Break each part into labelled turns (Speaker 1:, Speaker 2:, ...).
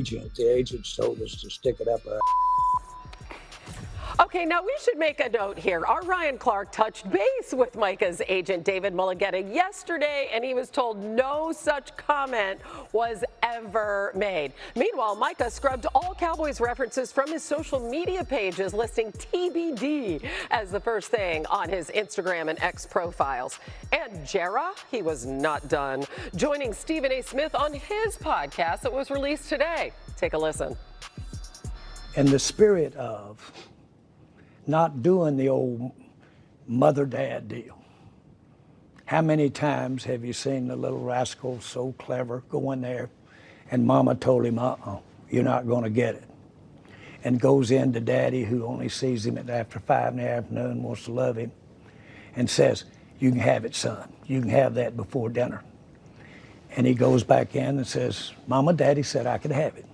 Speaker 1: agent. The agents told us to stick it up our.
Speaker 2: Okay, now we should make a note here. Our Ryan Clark touched base with Micah's agent, David Mulligetta, yesterday, and he was told no such comment was ever made. Meanwhile, Micah scrubbed all Cowboys references from his social media pages, listing TBD as the first thing on his Instagram and X profiles. And Jera, he was not done, joining Stephen A. Smith on his podcast that was released today. Take a listen.
Speaker 1: In the spirit of not doing the old mother-dad deal. How many times have you seen the little rascal so clever go in there and mama told him, you're not going to get it. And goes in to daddy, who only sees him after 5 in the afternoon, wants to love him, and says, you can have it, son. You can have that before dinner. And he goes back in and says, Mama, Daddy said I could have it.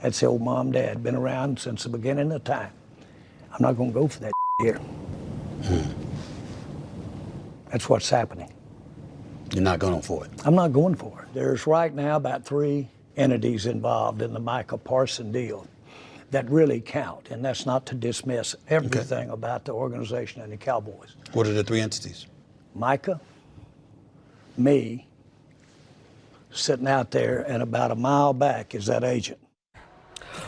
Speaker 1: That's the old mom, dad, been around since the beginning of time. I'm not going to go for that here. That's what's happening.
Speaker 3: You're not going for it?
Speaker 1: I'm not going for it. There's right now about 3 entities involved in the Micah Parsons deal that really count, and that's not to dismiss everything about the organization and the Cowboys.
Speaker 3: What are the 3 entities?
Speaker 1: Micah, me, sitting out there, and about a mile back is that agent.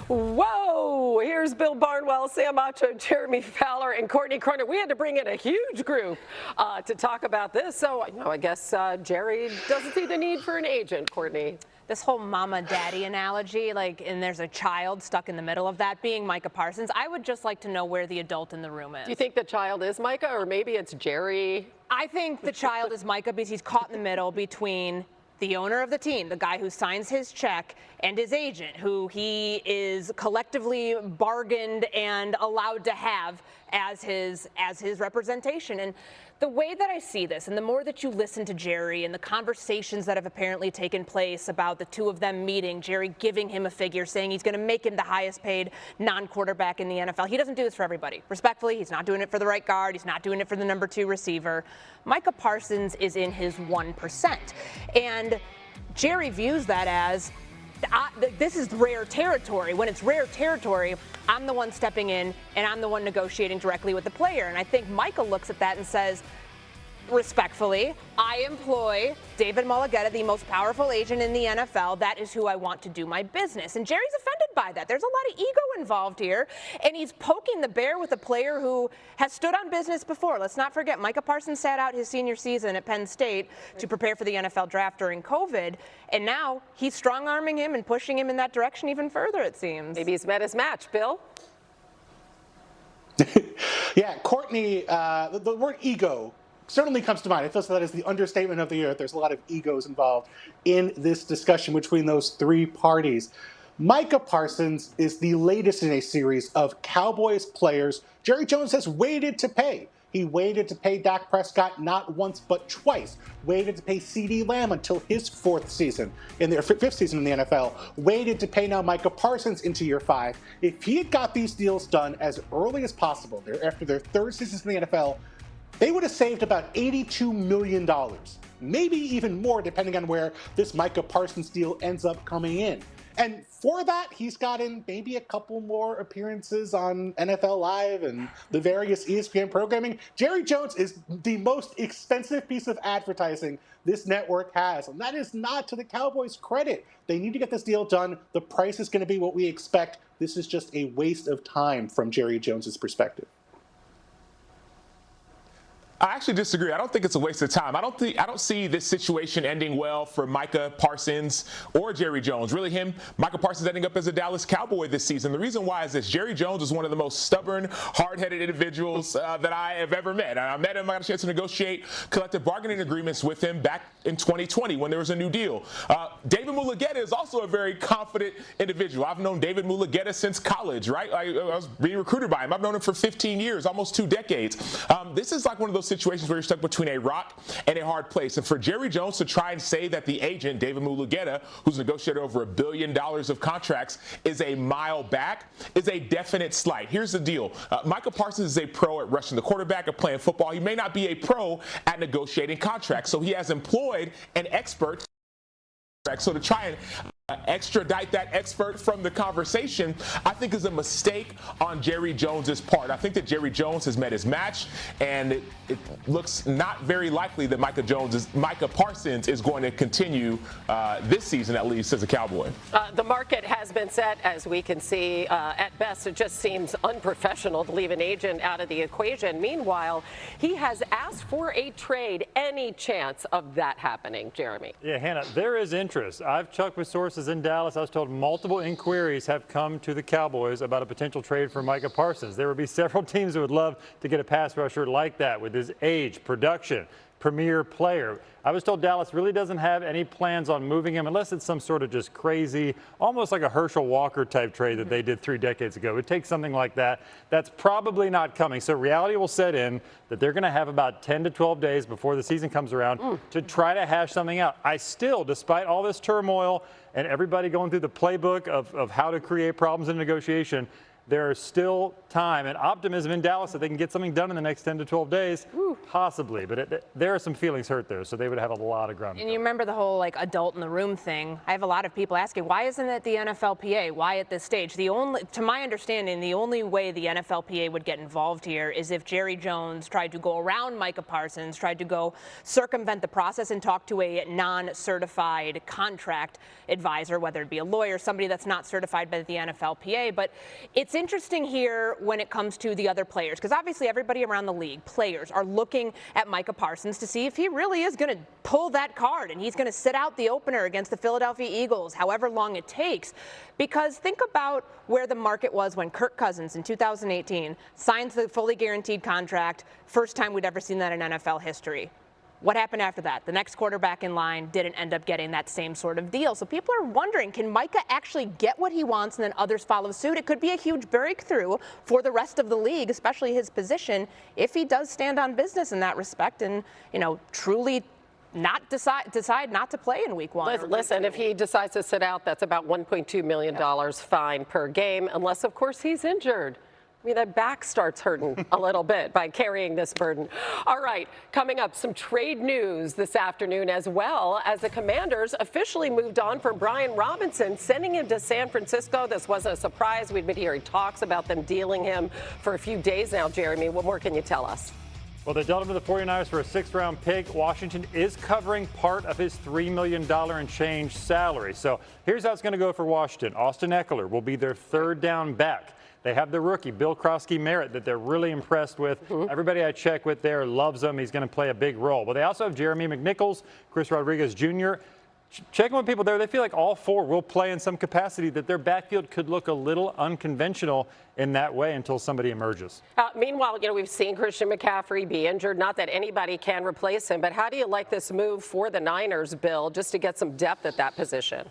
Speaker 2: Whoa! Here's Bill Barnwell, Sam Acho, Jeremy Fowler, and Courtney Cronin. We had to bring in a huge group to talk about this. So, I guess Jerry doesn't see the need for an agent, Courtney.
Speaker 4: This whole mama-daddy analogy, and there's a child stuck in the middle of that being Micah Parsons. I would just like to know where the adult in the room is.
Speaker 2: Do you think the child is Micah, or maybe it's Jerry?
Speaker 4: I think the child is Micah because he's caught in the middle between the owner of the team, the guy who signs his check, and his agent, who he is collectively bargained and allowed to have as his representation. And the way that I see this, and the more that you listen to Jerry and the conversations that have apparently taken place about the two of them meeting, Jerry giving him a figure, saying he's going to make him the highest paid non-quarterback in the NFL. He doesn't do this for everybody. Respectfully, he's not doing it for the right guard. He's not doing it for the number 2 receiver. Micah Parsons is in his 1%. And Jerry views that as, this is rare territory. When it's rare territory, I'm the one stepping in and I'm the one negotiating directly with the player. And I think Michael looks at that and says, respectfully, I employ David Mulligetta, the most powerful agent in the NFL. That is who I want to do my business. And Jerry's offended by that. There's a lot of ego involved here. And he's poking the bear with a player who has stood on business before. Let's not forget, Micah Parsons sat out his senior season at Penn State to prepare for the NFL draft during COVID. And now he's strong-arming him and pushing him in that direction even further, it seems.
Speaker 2: Maybe he's met his match, Bill.
Speaker 5: Yeah, Courtney, the word ego certainly comes to mind. I feel so that is the understatement of the year. There's a lot of egos involved in this discussion between those 3 parties. Micah Parsons is the latest in a series of Cowboys players Jerry Jones has waited to pay. He waited to pay Dak Prescott not once but twice. Waited to pay CeeDee Lamb until his 5th season in the NFL. Waited to pay now Micah Parsons into year 5. If he had got these deals done as early as possible, after their 3rd season in the NFL, they would have saved about $82 million. Maybe even more, depending on where this Micah Parsons deal ends up coming in. And for that, he's gotten maybe a couple more appearances on NFL Live and the various ESPN programming. Jerry Jones is the most expensive piece of advertising this network has, and that is not to the Cowboys' credit. They need to get this deal done. The price is going to be what we expect. This is just a waste of time from Jerry Jones's perspective.
Speaker 6: I actually disagree. I don't think it's a waste of time. I don't see this situation ending well for Micah Parsons or Jerry Jones. Really Micah Parsons ending up as a Dallas Cowboy this season. The reason why is this: Jerry Jones is one of the most stubborn, hard-headed individuals that I have ever met. And I met him, I got a chance to negotiate collective bargaining agreements with him back in 2020 when there was a new deal. David Mulligetta is also a very confident individual. I've known David Mulligetta since college, right? I was being recruited by him. I've known him for 15 years, almost 2 decades. This is like one of those situations where you're stuck between a rock and a hard place. And for Jerry Jones to try and say that the agent, David Mulligetta, who's negotiated over $1 billion of contracts, is a mile back, is a definite slight. Here's the deal. Micah Parsons is a pro at rushing the quarterback, at playing football. He may not be a pro at negotiating contracts. So he has employed an expert So to try and extradite that expert from the conversation, I think is a mistake on Jerry Jones's part. I think that Jerry Jones has met his match, and it looks not very likely that Micah Parsons is going to continue this season, at least, as a Cowboy.
Speaker 2: The market has been set, as we can see. At best, it just seems unprofessional to leave an agent out of the equation. Meanwhile, he has asked for a trade. Any chance of that happening, Jeremy?
Speaker 7: Yeah, Hannah, there is interest. I've checked with sources in Dallas. I was told multiple inquiries have come to the Cowboys about a potential trade for Micah Parsons. There would be several teams that would love to get a pass rusher like that with his age, production, premier player. I was told Dallas really doesn't have any plans on moving him unless it's some sort of just crazy, almost like a Herschel Walker type trade that they did 3 decades ago. It would take something like that. That's probably not coming. So reality will set in that they're going to have about 10 to 12 days before the season comes around to try to hash something out. I still, despite all this turmoil and everybody going through the playbook of how to create problems in negotiation, there is still time and optimism in Dallas that they can get something done in the next 10 to 12 days, possibly. But there are some feelings hurt there, so they would have a lot of ground.
Speaker 4: And you remember the whole adult in the room thing. I have a lot of people asking, why isn't it the NFLPA? Why at this stage? To my understanding, the only way the NFLPA would get involved here is if Jerry Jones tried to go around Micah Parsons, tried to go circumvent the process and talk to a non-certified contract advisor, whether it be a lawyer, somebody that's not certified by the NFLPA. But it's interesting here when it comes to the other players, because obviously everybody around the league, players, are looking at Micah Parsons to see if he really is going to pull that card and he's going to sit out the opener against the Philadelphia Eagles, however long it takes. Because think about where the market was when Kirk Cousins in 2018 signs the fully guaranteed contract, first time we'd ever seen that in NFL history. What happened after that? The next quarterback in line didn't end up getting that same sort of deal. So people are wondering, can Micah actually get what he wants and then others follow suit? It could be a huge breakthrough for the rest of the league, especially his position, if he does stand on business in that respect and, truly not decide not to play in week 1.
Speaker 2: Listen, if he decides to sit out, that's about $1.2 million fine per game, unless, of course, he's injured. I mean, that back starts hurting a little bit by carrying this burden. All right, coming up, some trade news this afternoon, as well as the Commanders officially moved on from Brian Robinson, sending him to San Francisco. This wasn't a surprise. We've been hearing talks about them dealing him for a few days now. Jeremy, what more can you tell us?
Speaker 7: Well, they dealt him to the 49ers for a 6th-round pick. Washington is covering part of his $3 million and change salary. So here's how it's going to go for Washington. Austin Eckler will be their 3rd down back. They have the rookie, Bill Krosky-Merritt, that they're really impressed with. Everybody I check with there loves him. He's going to play a big role. But they also have Jeremy McNichols, Chris Rodriguez Jr. Checking with people there, they feel like all 4 will play in some capacity, that their backfield could look a little unconventional in that way until somebody emerges.
Speaker 2: Meanwhile, we've seen Christian McCaffrey be injured. Not that anybody can replace him, but how do you like this move for the Niners, Bill, just to get some depth at that position?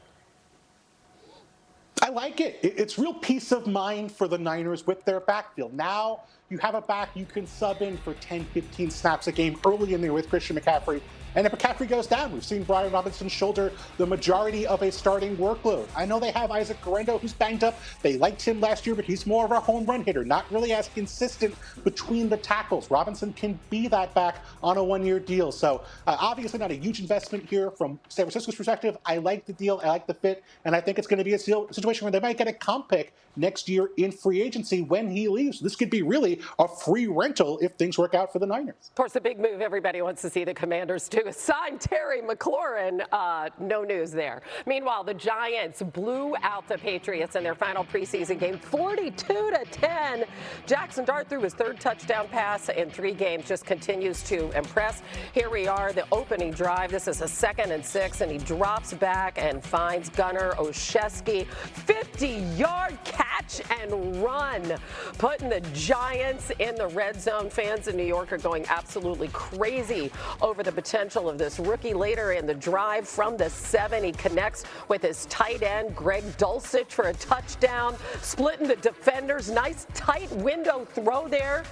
Speaker 5: I like it. It's real peace of mind for the Niners with their backfield. Now you have a back you can sub in for 10, 15 snaps a game early in there with Christian McCaffrey. And if McCaffrey goes down, we've seen Brian Robinson shoulder the majority of a starting workload. I know they have Isaac Guerrero, who's banged up. They liked him last year, but he's more of a home run hitter, not really as consistent between the tackles. Robinson can be that back on a 1-year deal. So obviously not a huge investment here from San Francisco's perspective. I like the deal. I like the fit. And I think it's going to be a situation where they might get a comp pick next year in free agency when he leaves. This could be really a free rental if things work out for the Niners.
Speaker 2: Of course, the big move everybody wants to see the Commanders do is sign Terry McLaurin. No news there. Meanwhile, the Giants blew out the Patriots in their final preseason game, 42-10. Jackson Dart threw his 3rd touchdown pass in 3 games, just continues to impress. Here we are, the opening drive. This is a 2nd and 6, and he drops back and finds Gunnar Olszewski. 50-yard catch and run, putting the Giants in the red zone. Fans in New York are going absolutely crazy over the potential of this rookie. Later in the drive from the 7, he connects with his tight end, Greg Dulcich, for a touchdown, splitting the defenders. Nice tight window throw there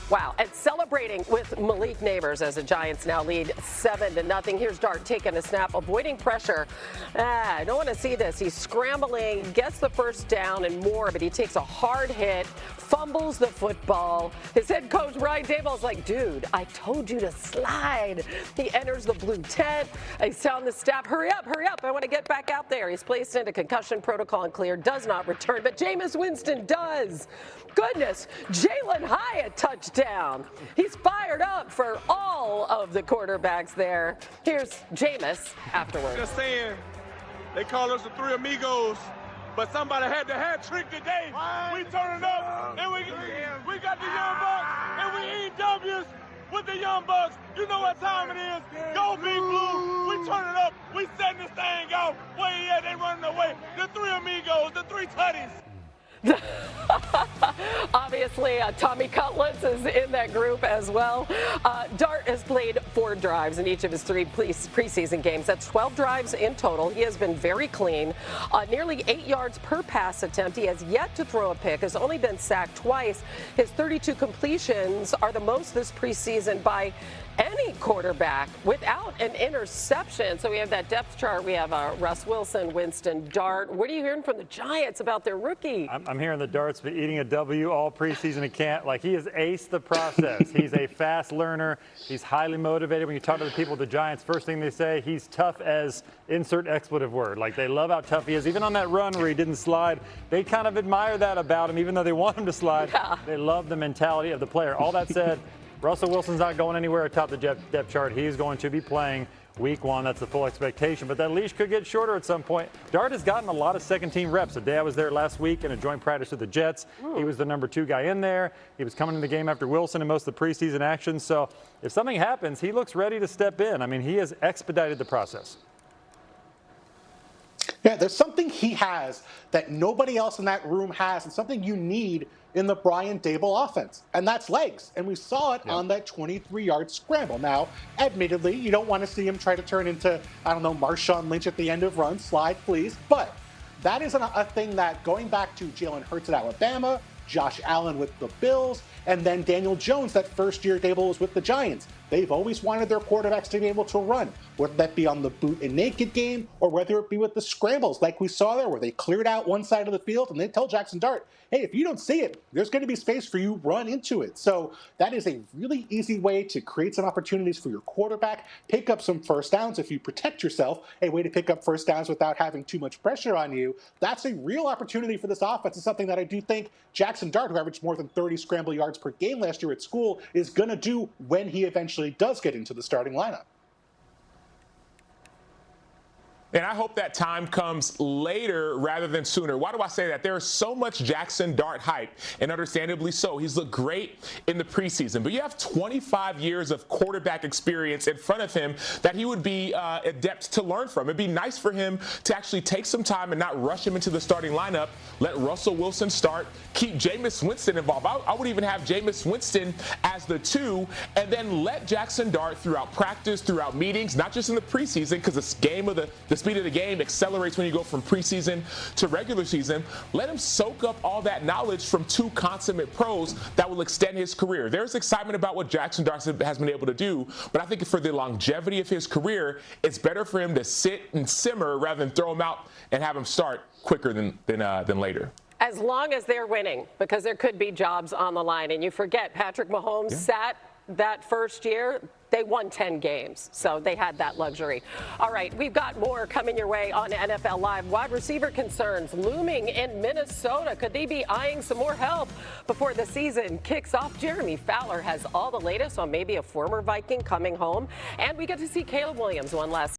Speaker 2: Wow, and celebrating with Malik Neighbors as the Giants now lead 7-0. Here's Dart taking a snap, avoiding pressure. I don't want to see this. He's scrambling, gets the first down and more, but he takes a hard hit, fumbles the football. His head coach, Ryan Daboll's like, dude, I told you to slide. He enters the blue tent. He's telling the staff, hurry up, I want to get back out there. He's placed into concussion protocol and cleared, does not return, but Jameis Winston does. Goodness, Jalen Hyatt touchdown. He's fired up for all of the quarterbacks there. Here's Jameis afterwards.
Speaker 8: Just saying, they call us the Three Amigos, but somebody had the hat trick today. We turning up, and we got the Young Bucks, and we eat W's with the Young Bucks. You know what time it is. Go Big Blue. We turning up. We setting this thing out. Where he at? They running away. The Three Amigos, the Three Tutties.
Speaker 2: Obviously, Tommy Cutlets is in that group as well. Dart has played 4 drives in each of his 3 preseason games. That's 12 drives in total. He has been very clean. Nearly 8 yards per pass attempt. He has yet to throw a pick, has only been sacked twice. His 32 completions are the most this preseason by any quarterback without an interception. So we have that depth chart. We have Russ Wilson, Winston, Dart. What are you hearing from the Giants about their rookie?
Speaker 7: I'm hearing the Dart's been eating a W all preseason. He can't, like, he has aced the process. He's a fast learner. He's highly motivated. When you talk to the people at the Giants, first thing they say, he's tough as insert expletive word. Like, they love how tough he is. Even on that run where he didn't slide, they kind of admire that about him, even though they want him to slide.
Speaker 2: Yeah.
Speaker 7: They love the mentality of the player. All that said, Russell Wilson's not going anywhere atop the depth chart. He's going to be playing week 1. That's the full expectation. But that leash could get shorter at some point. Dart has gotten a lot of second-team reps. The day I was there last week in a joint practice with the Jets, he was the number 2 guy in there. He was coming in the game after Wilson in most of the preseason action. So if something happens, he looks ready to step in. I mean, he has expedited the process.
Speaker 5: Yeah, there's something he has that nobody else in that room has, and something you need in the Brian Daboll offense, and that's legs. And we saw it on that 23-yard scramble. Now, admittedly, you don't want to see him try to turn into, I don't know, Marshawn Lynch at the end of runs. Slide, please. But that is a thing that, going back to Jalen Hurts at Alabama, Josh Allen with the Bills, and then Daniel Jones that first year Daboll was with the Giants. They've always wanted their quarterbacks to be able to run, whether that be on the boot and naked game or whether it be with the scrambles like we saw there where they cleared out one side of the field and they tell Jackson Dart, hey, if you don't see it, there's going to be space for you, run into it. So that is a really easy way to create some opportunities for your quarterback, pick up some first downs if you protect yourself, a way to pick up first downs without having too much pressure on you. That's a real opportunity for this offense. It's something that I do think Jackson Dart, who averaged more than 30 scramble yards per game last year at school, is going to do when he eventually does get into the starting lineup.
Speaker 6: And I hope that time comes later rather than sooner. Why do I say that? There is so much Jackson Dart hype, and understandably so. He's looked great in the preseason, but you have 25 years of quarterback experience in front of him that he would be adept to learn from. It'd be nice for him to actually take some time and not rush him into the starting lineup. Let Russell Wilson start. Keep Jameis Winston involved. I would even have Jameis Winston as the 2, and then let Jackson Dart throughout practice, throughout meetings, not just in the preseason, because the speed of the game accelerates when you go from preseason to regular season. Let him soak up all that knowledge from 2 consummate pros that will extend his career. There's excitement about what Jackson Dart has been able to do, but I think for the longevity of his career, it's better for him to sit and simmer rather than throw him out and have him start quicker than later.
Speaker 2: As long as they're winning, because there could be jobs on the line. And you forget, Patrick Mahomes sat that first year. They won 10 games, so they had that luxury. All right, we've got more coming your way on NFL Live. Wide receiver concerns looming in Minnesota. Could they be eyeing some more help before the season kicks off? Jeremy Fowler has all the latest on maybe a former Viking coming home. And we get to see Caleb Williams one last